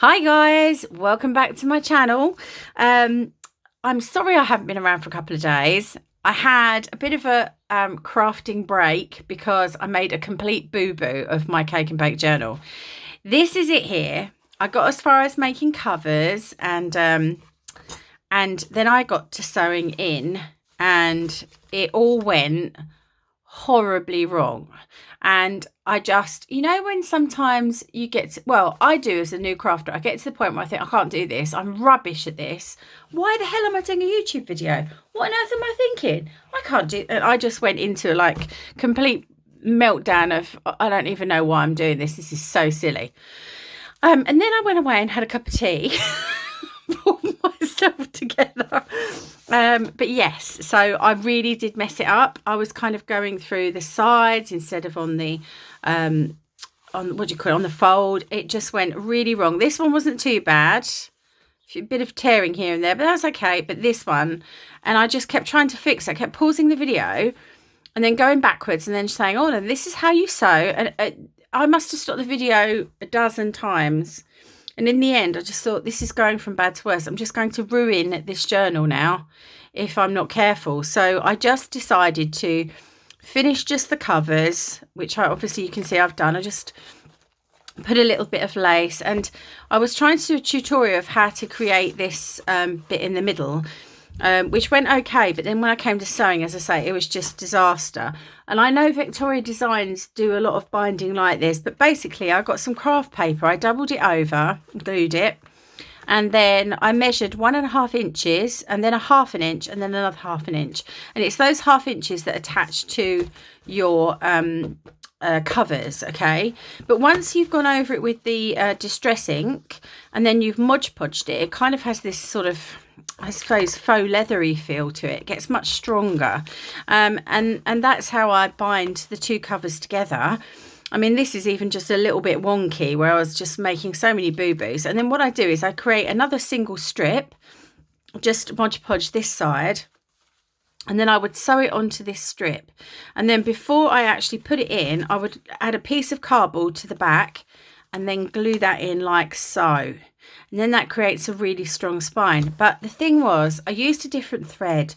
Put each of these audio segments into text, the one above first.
Hi guys, welcome back to my channel. I'm sorry I haven't been around for a couple of days. I had a bit of a crafting break because I made a complete boo-boo of my cake and bake journal. This is it here. I got as far as making covers and then I got to sewing in and it all went horribly wrong. And I just, when sometimes you get to, well, I do as a new crafter, I get to the point where I think I can't do this, I'm rubbish at this, why the hell am I doing a YouTube video? What on earth am I thinking? I can't do. And I just went into like complete meltdown of I don't even know why I'm doing this is so silly. And then I went away and had a cup of tea. Pulled myself together. But yes, so I really did mess it up. I was kind of going through the sides instead of on the on what do you call it, on the fold. It just went really wrong. This one wasn't too bad, a bit of tearing here and there, but that's okay. But this one, and I just kept trying to fix it. I kept pausing the video and then going backwards and then saying, oh no, this is how you sew. And I must have stopped the video a dozen times. And in the end, I just thought, this is going from bad to worse. I'm just going to ruin this journal now if I'm not careful. So I just decided to finish just the covers, which obviously you can see I've done. I just put a little bit of lace. And I was trying to do a tutorial of how to create this bit in the middle, which went okay. But then when I came to sewing, as I say, it was just disaster. And I know Victoria Designs do a lot of binding like this, but basically I got some craft paper, I doubled it over, glued it, and then I measured 1.5 inches and then a 1/2 inch and then another 1/2 inch. And it's those 1/2 inches that attach to your covers, okay? But once you've gone over it with the distress ink and then you've Mod Podged it, it kind of has this sort of, I suppose, faux leathery feel to it. It gets much stronger. And that's how I bind the two covers together. I mean, this is even just a little bit wonky where I was just making so many boo-boos. And then what I do is I create another single strip, just Mod Podge this side, and then I would sew it onto this strip. And then before I actually put it in, I would add a piece of cardboard to the back and then glue that in like so. And then that creates a really strong spine. But the thing was, I used a different thread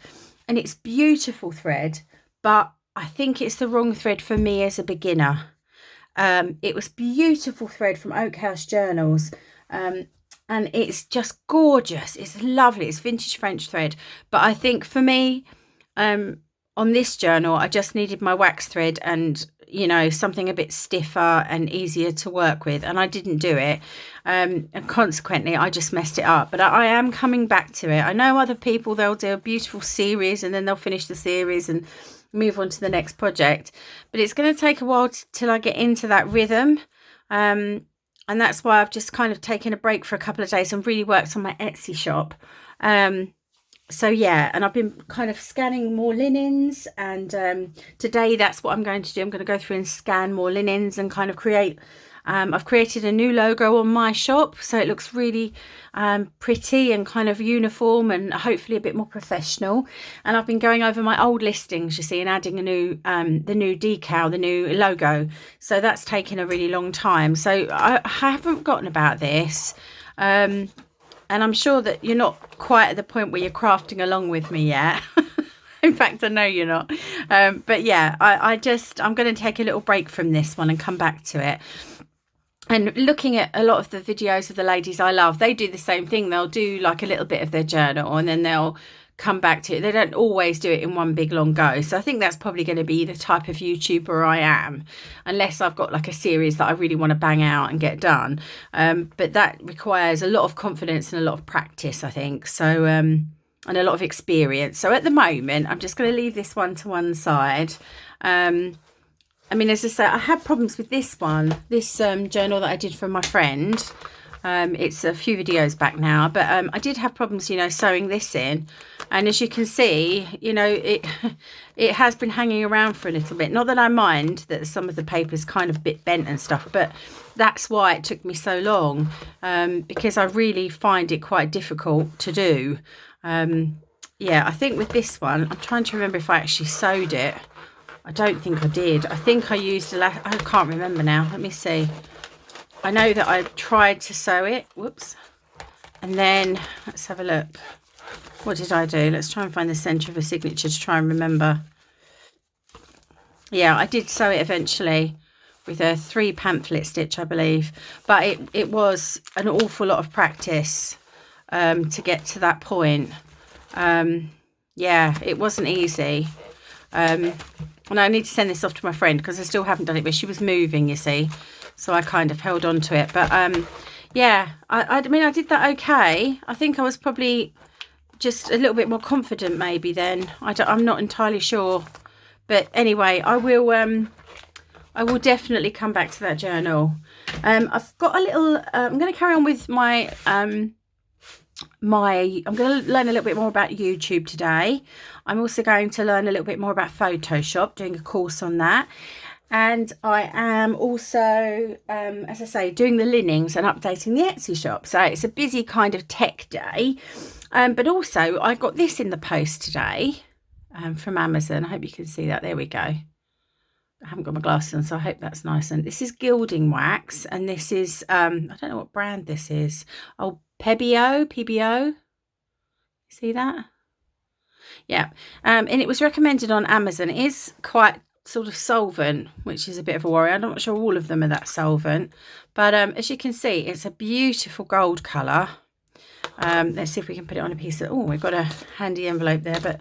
and it's beautiful thread, but I think it's the wrong thread for me as a beginner. It was beautiful thread from Oak House Journals. And it's just gorgeous. It's lovely. It's vintage French thread. But I think for me, on this journal, I just needed my wax thread and, something a bit stiffer and easier to work with. And I didn't do it. And consequently, I just messed it up. But I am coming back to it. I know other people, they'll do a beautiful series and then they'll finish the series and move on to the next project. But it's going to take a while till I get into that rhythm. And that's why I've just kind of taken a break for a couple of days and really worked on my Etsy shop. So yeah, and I've been kind of scanning more linens, and today that's what I'm going to do. I'm going to go through and scan more linens and kind of create, I've created a new logo on my shop, so it looks really pretty and kind of uniform and hopefully a bit more professional. And I've been going over my old listings, you see, and adding a new, the new decal, the new logo. So that's taken a really long time. So I haven't forgotten about this. And I'm sure that you're not quite at the point where you're crafting along with me yet. In fact, I know you're not. But yeah, I'm going to take a little break from this one and come back to it. And looking at a lot of the videos of the ladies I love, they do the same thing. They'll do like a little bit of their journal and then they'll come back to it. They don't always do it in one big long go. So I think that's probably going to be the type of YouTuber I am, unless I've got like a series that I really want to bang out and get done. But that requires a lot of confidence and a lot of practice, I think. So and a lot of experience. So at the moment, I'm just going to leave this one to one side. I mean, as I say, I had problems with this one, this journal that I did for my friend. It's a few videos back now, but I did have problems, sewing this in. And as you can see, it has been hanging around for a little bit. Not that I mind that some of the paper's kind of a bit bent and stuff, but that's why it took me so long, because I really find it quite difficult to do. Yeah, I think with this one, I'm trying to remember if I actually sewed it. I don't think I did. I think I used I can't remember now. Let me see. I know that I tried to sew it. Whoops. And then let's have a look. What did I do? Let's try and find the centre of a signature to try and remember. Yeah, I did sew it eventually with a 3 pamphlet stitch, I believe. But it was an awful lot of practice to get to that point. Yeah, it wasn't easy. And I need to send this off to my friend because I still haven't done it, but she was moving, you see. So I kind of held on to it. But yeah, I mean, I did that okay. I think I was probably just a little bit more confident maybe then. I'm not entirely sure. But anyway, I will definitely come back to that journal. I've got a little, I'm going to carry on with my, I'm going to learn a little bit more about YouTube today. I'm also going to learn a little bit more about Photoshop, doing a course on that. And I am also, as I say, doing the linings and updating the Etsy shop. So it's a busy kind of tech day. But also I got this in the post today from Amazon. I hope you can see that. There we go. I haven't got my glasses on, so I hope that's nice. And this is gilding wax. And this is, I don't know what brand this is. Oh, PBO. See that? Yeah. And it was recommended on Amazon. It is quite sort of solvent, which is a bit of a worry. I'm not sure all of them are that solvent, but as you can see, it's a beautiful gold colour. Let's see if we can put it on a piece of, oh, we've got a handy envelope there, but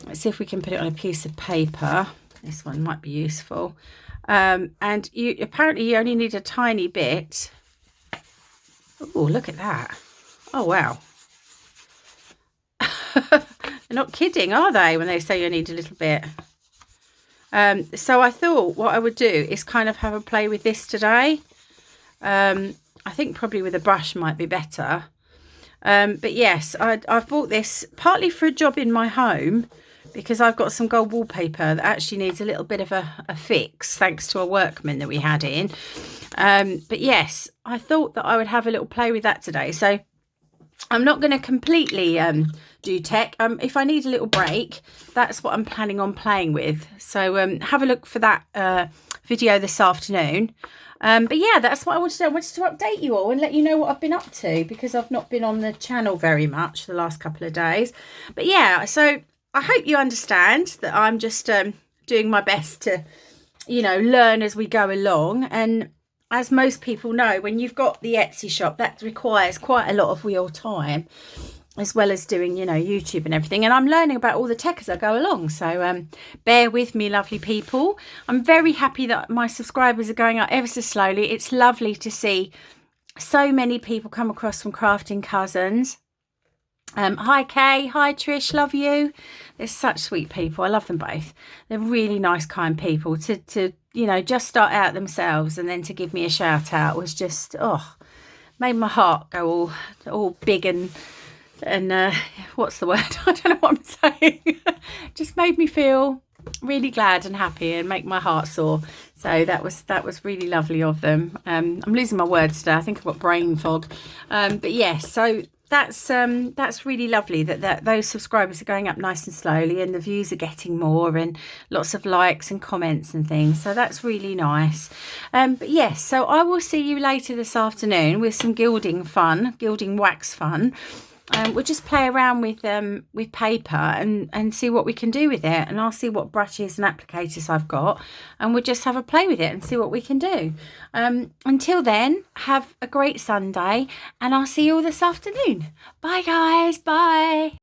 let's see if we can put it on a piece of paper. This one might be useful. And you apparently you only need a tiny bit. Oh, look at that. Oh, wow. They're not kidding, are they, when they say you need a little bit? So I thought what I would do is kind of have a play with this today. I think probably with a brush might be better. But yes, I've bought this partly for a job in my home because I've got some gold wallpaper that actually needs a little bit of a fix thanks to a workman that we had in. But yes, I thought that I would have a little play with that today. So I'm not going to completely do tech. If I need a little break, that's what I'm planning on playing with. So have a look for that video this afternoon. But yeah, that's what I wanted to do. I wanted to update you all and let you know what I've been up to because I've not been on the channel very much the last couple of days. But yeah, so I hope you understand that I'm just doing my best to, you know, learn as we go along. And as most people know, when you've got the Etsy shop, that requires quite a lot of your time, as well as doing, you know, YouTube and everything. And I'm learning about all the tech as I go along. So bear with me, lovely people. I'm very happy that my subscribers are going up ever so slowly. It's lovely to see so many people come across from Crafting Cousins. Hi Kay, hi Trish, love you. They're such sweet people. I love them both. They're really nice, kind people. To you know, just start out themselves and then to give me a shout out was just, oh, made my heart go all big and what's the word? I don't know what I'm saying. Just made me feel really glad and happy and make my heart soar. So that was really lovely of them. I'm losing my words today. I think I've got brain fog. But yes, so that's really lovely that those subscribers are going up nice and slowly and the views are getting more and lots of likes and comments and things. So that's really nice. But yes, so I will see you later this afternoon with some gilding wax fun. We'll just play around with paper and see what we can do with it. And I'll see what brushes and applicators I've got. And we'll just have a play with it and see what we can do. Until then, have a great Sunday. And I'll see you all this afternoon. Bye, guys. Bye.